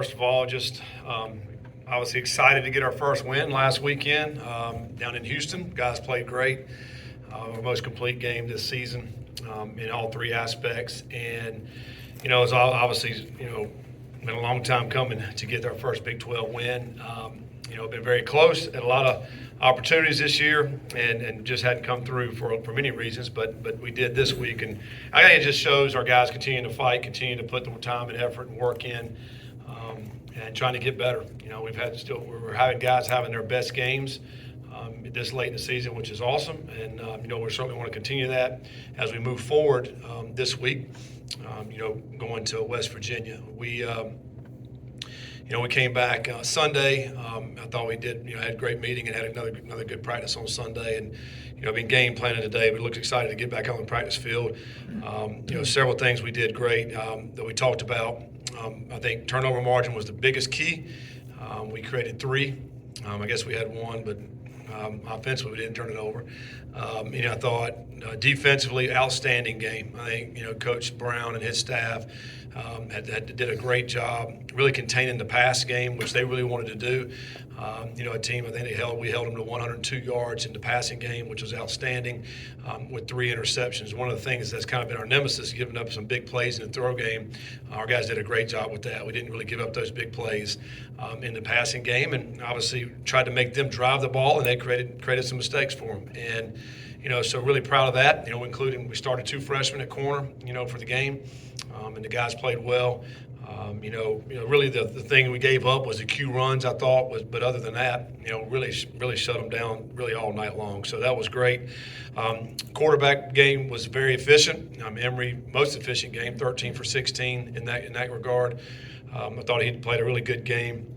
First of all, just obviously excited to get our first win last weekend down in Houston. Guys played great. Our most complete game this season in all three aspects. And, it's obviously, been a long time coming to get our first Big 12 win. Been very close at a lot of opportunities this year and just hadn't come through for many reasons, but we did this week. And I think it just shows our guys continue to fight, continue to put the time and effort and work in. And trying to get better. We're having guys having their best games this late in the season, which is awesome. And we certainly want to continue that as we move forward this week. Going to West Virginia, we came back Sunday. I thought we did, had a great meeting and had another good practice on Sunday. And been game planning today. We looked excited to get back on the practice field. Several things we did great that we talked about. I think turnover margin was the biggest key. We created 3. I guess we had 1, but offensively we didn't turn it over. I thought defensively, outstanding game. I think Coach Brown and his staff did a great job really containing the pass game, which they really wanted to do. A team, I think we held them to 102 yards in the passing game, which was outstanding, with 3 interceptions. One of the things that's kind of been our nemesis, giving up some big plays in the throw game. Our guys did a great job with that. We didn't really give up those big plays in the passing game, and obviously tried to make them drive the ball, and they created some mistakes for them. And so really proud of that. Including we started 2 freshmen at corner, for the game, and the guys played well. Really the thing we gave up was the Q runs, I thought, but other than that, really shut them down really all night long. So that was great. Quarterback game was very efficient. Emory, most efficient game, 13 for 16 in that regard. I thought he played a really good game.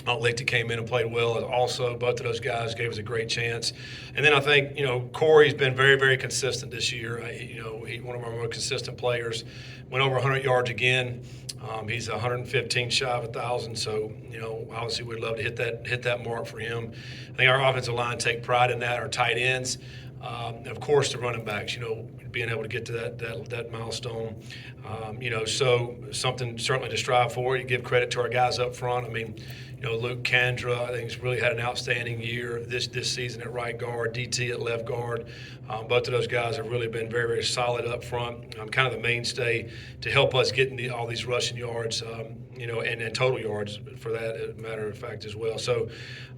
Licton came in and played well also. Both of those guys gave us a great chance. And then I think, Corey's been very, very consistent this year. He's one of our more consistent players. Went over 100 yards again. He's 115 shy of 1,000. So, obviously we'd love to hit that mark for him. I think our offensive line take pride in that. Our tight ends. Of course, the running backs, being able to get to that milestone. So something certainly to strive for. You give credit to our guys up front. Luke Kandra, I think, has really had an outstanding year this season at right guard, DT at left guard. Both of those guys have really been very, very solid up front. Kind of the mainstay to help us get all these rushing yards, and total yards for that matter of fact as well. So,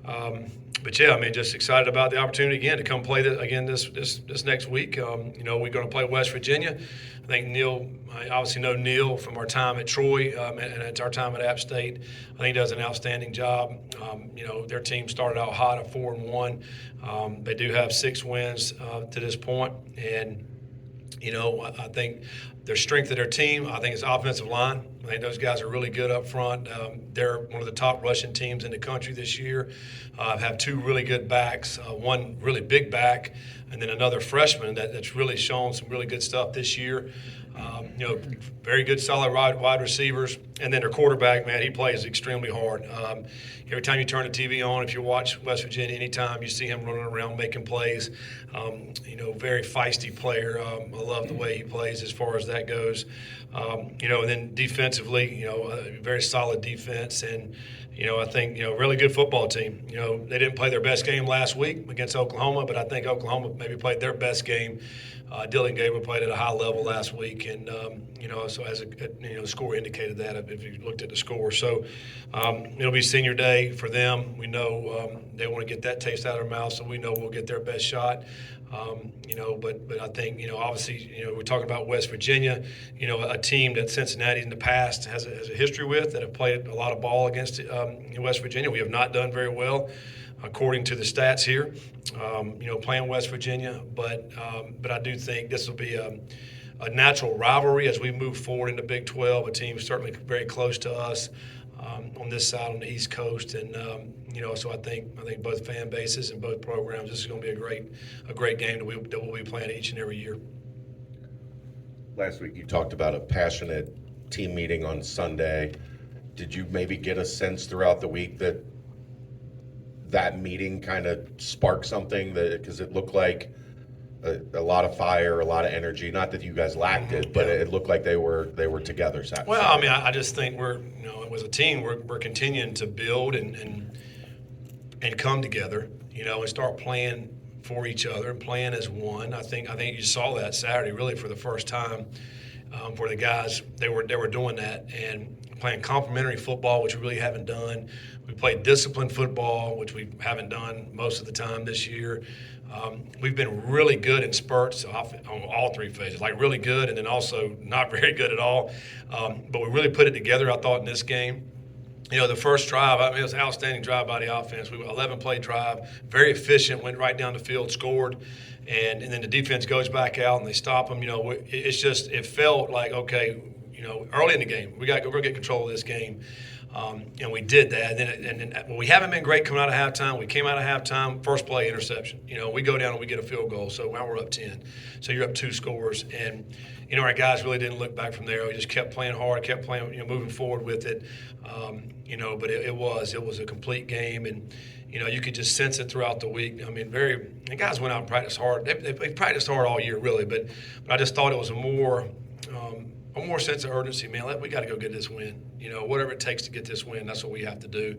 but yeah, just excited about the opportunity again to come play this next week. We're going to play West Virginia. I think Neil, I obviously know Neil from our time at Troy, and it's our time at App State. I think he does an outstanding job. Their team started out hot at 4-1. They do have 6 wins to this point, and I think their strength of their team, I think, is offensive line. I think those guys are really good up front. They're one of the top rushing teams in the country this year. Have 2 really good backs, one really big back, and then another freshman that's really shown some really good stuff this year. Very good, solid wide receivers. And then their quarterback, man, he plays extremely hard. Every time you turn the TV on, if you watch West Virginia, anytime you see him running around making plays, very feisty player. I love the way he plays as far as that goes. And then defensively, a very solid defense. And, I think, really good football team. They didn't play their best game last week against Oklahoma, but I think Oklahoma maybe played their best game. Dylan Gabriel played at a high level last week, and so as a score indicated that if you looked at the score. So it'll be senior day for them. We know they want to get that taste out of their mouth, so we know we'll get their best shot. But I think obviously we're talking about West Virginia, a team that Cincinnati in the past has a history with, that have played a lot of ball against West Virginia. We have not done very well, according to the stats here, playing West Virginia. But I do think this will be a natural rivalry as we move forward into Big 12. A team certainly very close to us on this side on the East Coast, and so I think both fan bases and both programs, this is going to be a great game that we'll be playing each and every year. Last week you talked about a passionate team meeting on Sunday. Did you maybe get a sense throughout the week that meeting kind of sparked something? Because it looked like a lot of fire, a lot of energy. Not that you guys lacked it, but it looked like they were together. Well, I mean, I just think we're, as a team, we're continuing to build and come together, and start playing for each other and playing as one. I think you saw that Saturday really for the first time for the guys. They were doing that and playing complementary football, which we really haven't done. We played disciplined football, which we haven't done most of the time this year. We've been really good in spurts on all three phases, like really good and then also not very good at all. But we really put it together, I thought, in this game. The first drive, it was an outstanding drive by the offense. We were 11-play drive, very efficient, went right down the field, scored, and then the defense goes back out and they stop them. It felt like, okay, early in the game, we're going to get control of this game. And we did that. And we haven't been great coming out of halftime. We came out of halftime, first play, interception. We go down and we get a field goal. So now we're up 10. So you're up 2 scores. And, our guys really didn't look back from there. We just kept playing hard, kept playing, moving forward with it. But it was a complete game. And, you could just sense it throughout the week. I mean, the guys went out and practiced hard. They practiced hard all year, really. But I just thought it was a more sense of urgency, man. We got to go get this win. Whatever it takes to get this win, that's what we have to do.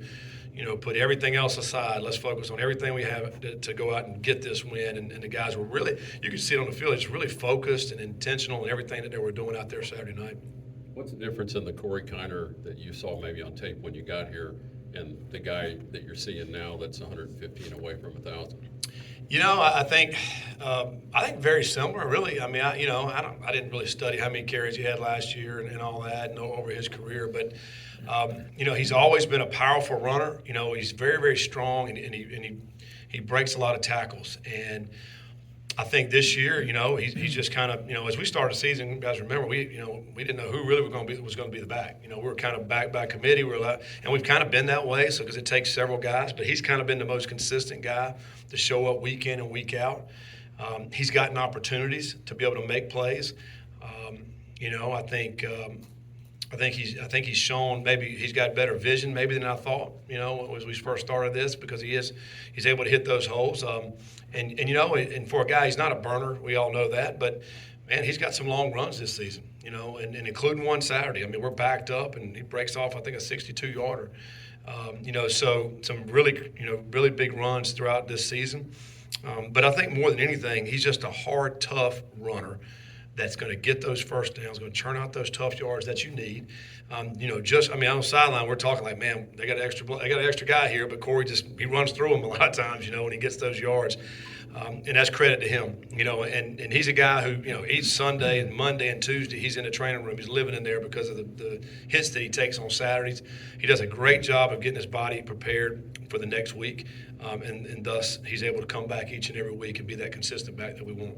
Put everything else aside. Let's focus on everything we have to go out and get this win. And the guys were really, you could see it on the field, it's really focused and intentional in everything that they were doing out there Saturday night. What's the difference in the Corey Kiner that you saw maybe on tape when you got here and the guy that you're seeing now that's 115 away from 1,000? I think very similar, really. I mean, I didn't really study how many carries he had last year and all that, and over his career. But he's always been a powerful runner. He's very, very strong, and he breaks a lot of tackles. And I think this year, he's just kind of, as we started the season, you guys remember, we didn't know who really was going to be the back. We were kind of back by committee. And we've kind of been that way, so because it takes several guys. But he's kind of been the most consistent guy to show up week in and week out. He's gotten opportunities to be able to make plays. I think he's shown maybe he's got better vision maybe than I thought. As we first started this, because he's able to hit those holes. And for a guy, he's not a burner. We all know that, but man, he's got some long runs this season. And including one Saturday. I mean, we're backed up, and he breaks off, I think, a 62-yarder. So some really big runs throughout this season. But I think more than anything, he's just a hard, tough runner that's going to get those first downs, going to churn out those tough yards that you need. On the sideline, we're talking like, man, they got an extra guy here, but Corey he runs through them a lot of times, when he gets those yards. And that's credit to him, and he's a guy who, each Sunday and Monday and Tuesday, he's in the training room. He's living in there because of the hits that he takes on Saturdays. He does a great job of getting his body prepared for the next week, and thus he's able to come back each and every week and be that consistent back that we want.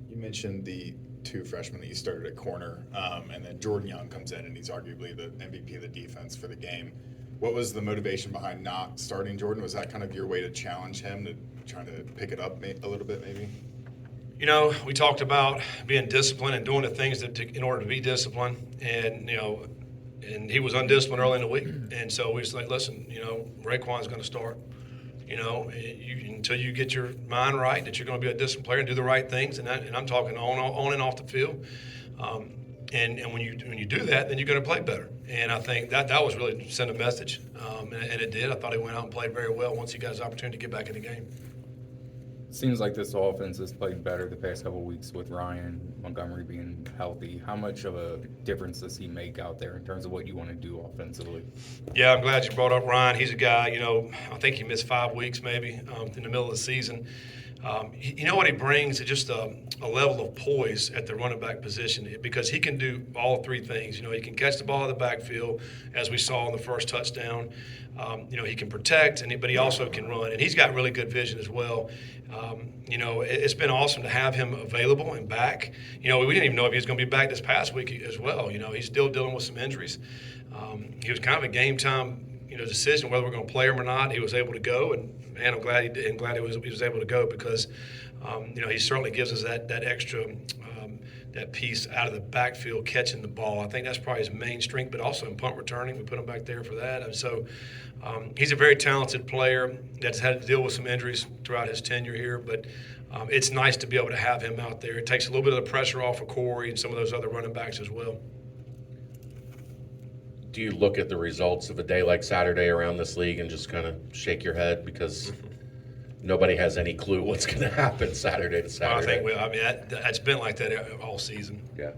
You mentioned the 2 freshmen that you started at corner, and then Jordan Young comes in, and he's arguably the MVP of the defense for the game. What was the motivation behind not starting Jordan? Was that kind of your way to challenge him, to trying to pick it up a little bit maybe? We talked about being disciplined and doing the things in order to be disciplined, and and he was undisciplined early in the week, and so we was like, listen, Raekwon's going to start. Until you get your mind right that you're going to be a disciplined player and do the right things, and I'm talking on and off the field. And when you do that, then you're going to play better. And I think that was really to send a message, and it did. I thought he went out and played very well once he got his opportunity to get back in the game. Seems like this offense has played better the past couple of weeks with Ryan Montgomery being healthy. How much of a difference does he make out there in terms of what you want to do offensively? Yeah, I'm glad you brought up Ryan. He's a guy, I think he missed 5 weeks maybe in the middle of the season. What he brings is just a level of poise at the running back position, because he can do all 3 things. He can catch the ball in the backfield, as we saw in the first touchdown. He can protect, but he also can run, and he's got really good vision as well. It's been awesome to have him available and back. We didn't even know if he was going to be back this past week as well. He's still dealing with some injuries. He was kind of a game time, decision whether we're going to play him or not. He was able to go, and man, I'm glad he did. I'm glad he was able to go, because he certainly gives us that extra that piece out of the backfield catching the ball. I think that's probably his main strength, but also in punt returning. We put him back there for that. And so he's a very talented player that's had to deal with some injuries throughout his tenure here, but it's nice to be able to have him out there. It takes a little bit of the pressure off of Corey and some of those other running backs as well. Do you look at the results of a day like Saturday around this league and just kind of shake your head because nobody has any clue what's going to happen Saturday to Saturday? That's been like that all season. Yeah.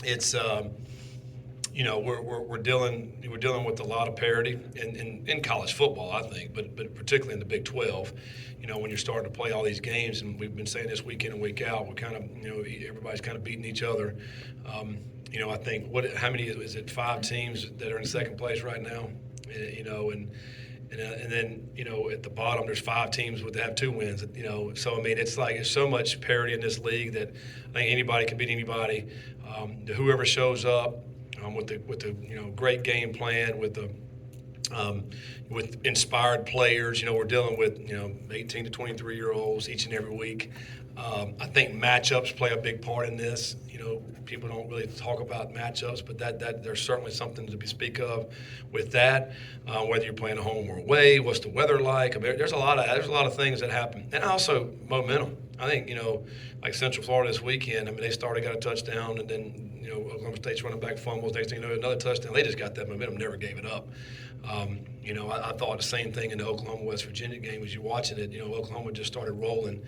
It's we're dealing with a lot of parity in college football, I think, but particularly in the Big 12. When you're starting to play all these games, and we've been saying this week in and week out, we're kind of everybody's kind of beating each other. I think how many is it? 5 teams that are in second place right now. And then at the bottom there's 5 teams that have 2 wins. So I mean it's like there's so much parity in this league that I think anybody can beat anybody. Whoever shows up with the great game plan with inspired players. We're dealing with 18 to 23-year-olds each and every week. I think matchups play a big part in this. People don't really talk about matchups, but that there's certainly something to speak of with that. Whether you're playing at home or away, what's the weather like? I mean, there's a lot of things that happen, and also momentum. I think like Central Florida this weekend. I mean, they started, got a touchdown, and then Oklahoma State's running back fumbles. Next thing you know, another touchdown. They just got that momentum, never gave it up. I thought the same thing in the Oklahoma-West Virginia game as you watching it. Oklahoma just started rolling,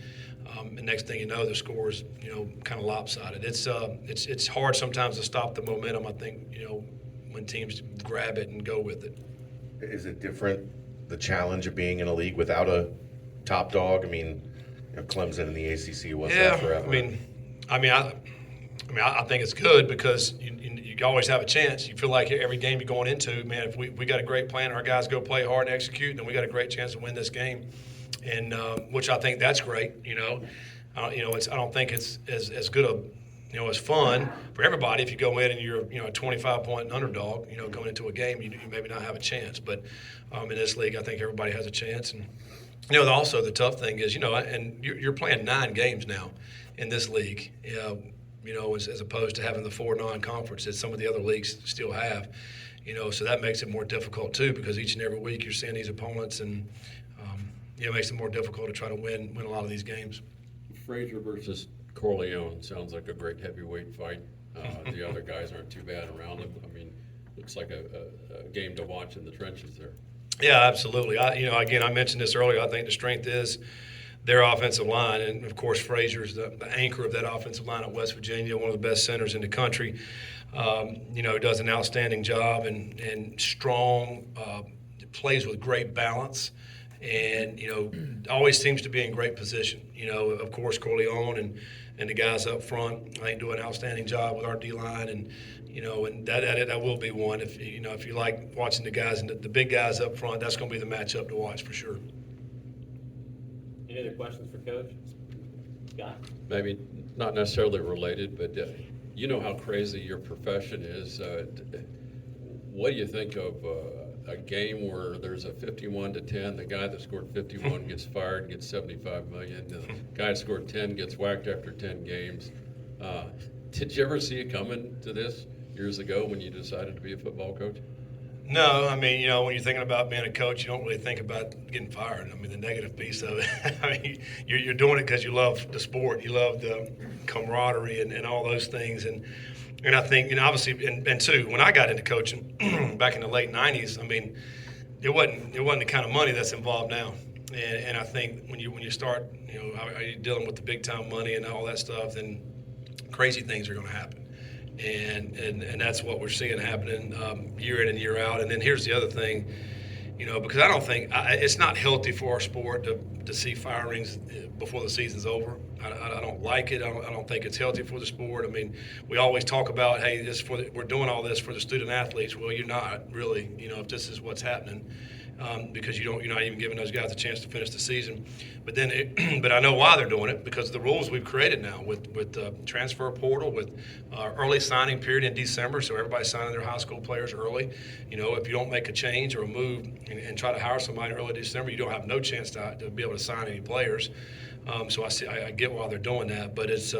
and next thing you know, the score's kind of lopsided. It's hard sometimes to stop the momentum. I think when teams grab it and go with it. Is it different, the challenge of being in a league without a top dog? I mean, Clemson in the ACC was that forever. I think it's good because you always have a chance. You feel like every game you're going into, man, if we got a great plan, our guys go play hard and execute, then we got a great chance to win this game. And which I think that's great. I don't think it's as good as fun for everybody if you go in and you're a 25-point underdog. Going into a game, you maybe not have a chance. But in this league, I think everybody has a chance. And also the tough thing is and you're playing 9 games now in this league. As opposed to having the 4 non-conference that some of the other leagues still have. So that makes it more difficult too because each and every week you're seeing these opponents and it makes it more difficult to try to win a lot of these games. Frazier versus Corleone sounds like a great heavyweight fight. The other guys aren't too bad around them. I mean, looks like a game to watch in the trenches there. Yeah, absolutely. I mentioned this earlier. I think the strength is their offensive line, and of course Frazier's the anchor of that offensive line at West Virginia, one of the best centers in the country. Does an outstanding job and strong, plays with great balance, and always seems to be in great position. Of course Corleone and the guys up front, I think do an outstanding job with our D line, and that will be one. If you like watching the guys and the big guys up front, that's going to be the matchup to watch for sure. Any other questions for Coach? Scott? Maybe not necessarily related, but you know how crazy your profession is. What do you think of a game where there's a 51-10, the guy that scored 51 gets fired, gets $75 million, the guy that scored 10 gets whacked after 10 games? Did you ever see it coming to this years ago when you decided to be a football coach? No, when you're thinking about being a coach, you don't really think about getting fired. The negative piece of it. You're doing it because you love the sport, you love the camaraderie and all those things. And I think, obviously, and too, when I got into coaching back in the late '90s, it wasn't the kind of money that's involved now. And I think when you start, are you dealing with the big time money and all that stuff, then crazy things are going to happen. And that's what we're seeing happening year in and year out. And then here's the other thing, because I don't think it's not healthy for our sport to see firings before the season's over. I don't like it. I don't think it's healthy for the sport. We always talk about, hey, we're doing all this for the student athletes. Well, you're not really, if this is what's happening. Because you're not even giving those guys a chance to finish the season. But I know why they're doing it, because of the rules we've created now with transfer portal, with early signing period in December, so everybody's signing their high school players early. If you don't make a change or a move and try to hire somebody early December, you don't have no chance to be able to sign any players. So I get why they're doing that, but it's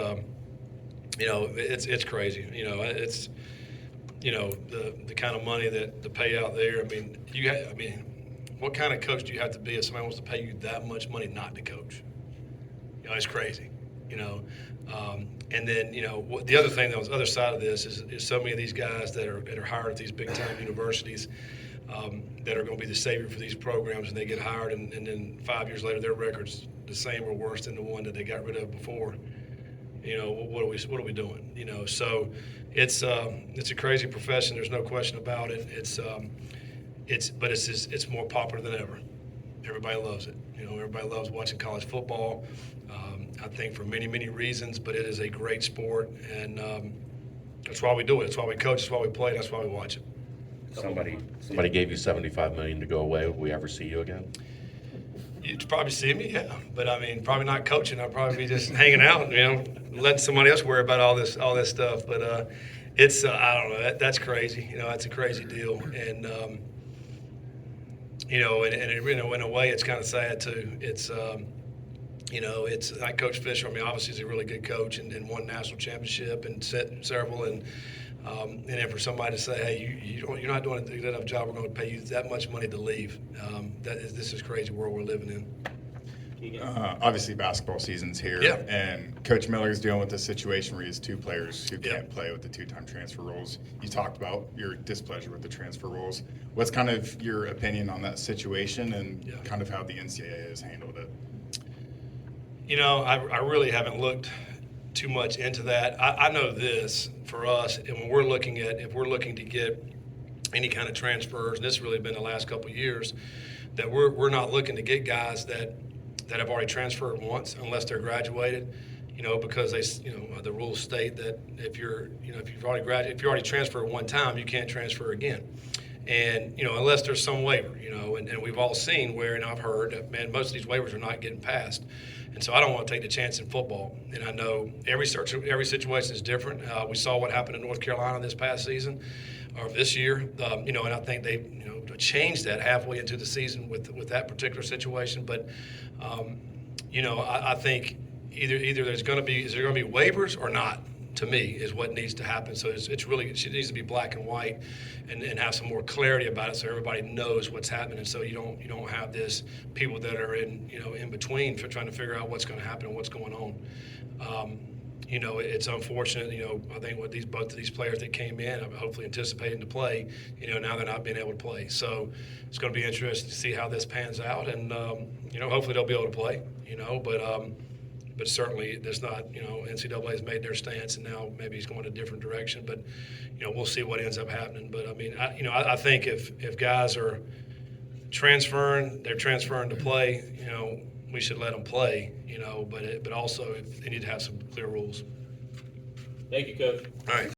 it's crazy. It's the kind of money that the payout there. I mean, what kind of coach do you have to be if somebody wants to pay you that much money not to coach? It's crazy. And then the other thing that was the other side of this is so many of these guys that are hired at these big time universities that are going to be the savior for these programs, and they get hired, and then 5 years later their record's the same or worse than the one that they got rid of before. What are we doing? So it's a crazy profession. There's no question about it. But it's more popular than ever. Everybody loves it. Everybody loves watching college football. I think for many, many reasons, but it is a great sport, and that's why we do it. That's why we coach. That's why we play. That's why we watch it. Somebody gave you $75 million to go away. Will we ever see you again? You'd probably see me, yeah. But I mean, probably not coaching. I'd probably be just hanging out, letting somebody else worry about all this stuff. But it's I don't know. That's crazy. That's a crazy deal, and in a way, it's kind of sad too. It's it's like Coach Fisher. I mean, obviously he's a really good coach and won national championship and set several. And then for somebody to say, hey, you're not doing a good enough job, we're going to pay you that much money to leave. This is crazy world we're living in. Obviously, basketball season's here, Yeah. and Coach Miller's dealing with a situation where he has two players who can't play with the two-time transfer rules. You talked about your displeasure with the transfer rules. What's kind of your opinion on that situation and kind of how the NCAA has handled it? I really haven't looked too much into that. I know this for us, and when if we're looking to get any kind of transfers, and this has really been the last couple of years, that we're not looking to get guys that have already transferred once, unless they're graduated, because the rules state that if you've already transferred one time, you can't transfer again. And, unless there's some waiver, and we've all seen where, and I've heard that, man, most of these waivers are not getting passed. And so I don't want to take the chance in football. And I know every situation is different. We saw what happened in North Carolina this past season, or this year, and I think they, changed that halfway into the season with that particular situation. But, I think either is there going to be waivers or not? To me, is what needs to happen. So it needs to be black and white, and have some more clarity about it, so everybody knows what's happening. And so you don't have this people that are in between for trying to figure out what's going to happen and what's going on. It's unfortunate. I think with both of these players that came in, I'm hopefully anticipating to play. Now they're not being able to play. So it's going to be interesting to see how this pans out, and hopefully they'll be able to play. But certainly there's not, NCAA has made their stance, and now maybe he's going a different direction. But, we'll see what ends up happening. But, I mean, I think if guys are transferring, they're transferring to play, we should let them play, but also they need to have some clear rules. Thank you, Coach. All right.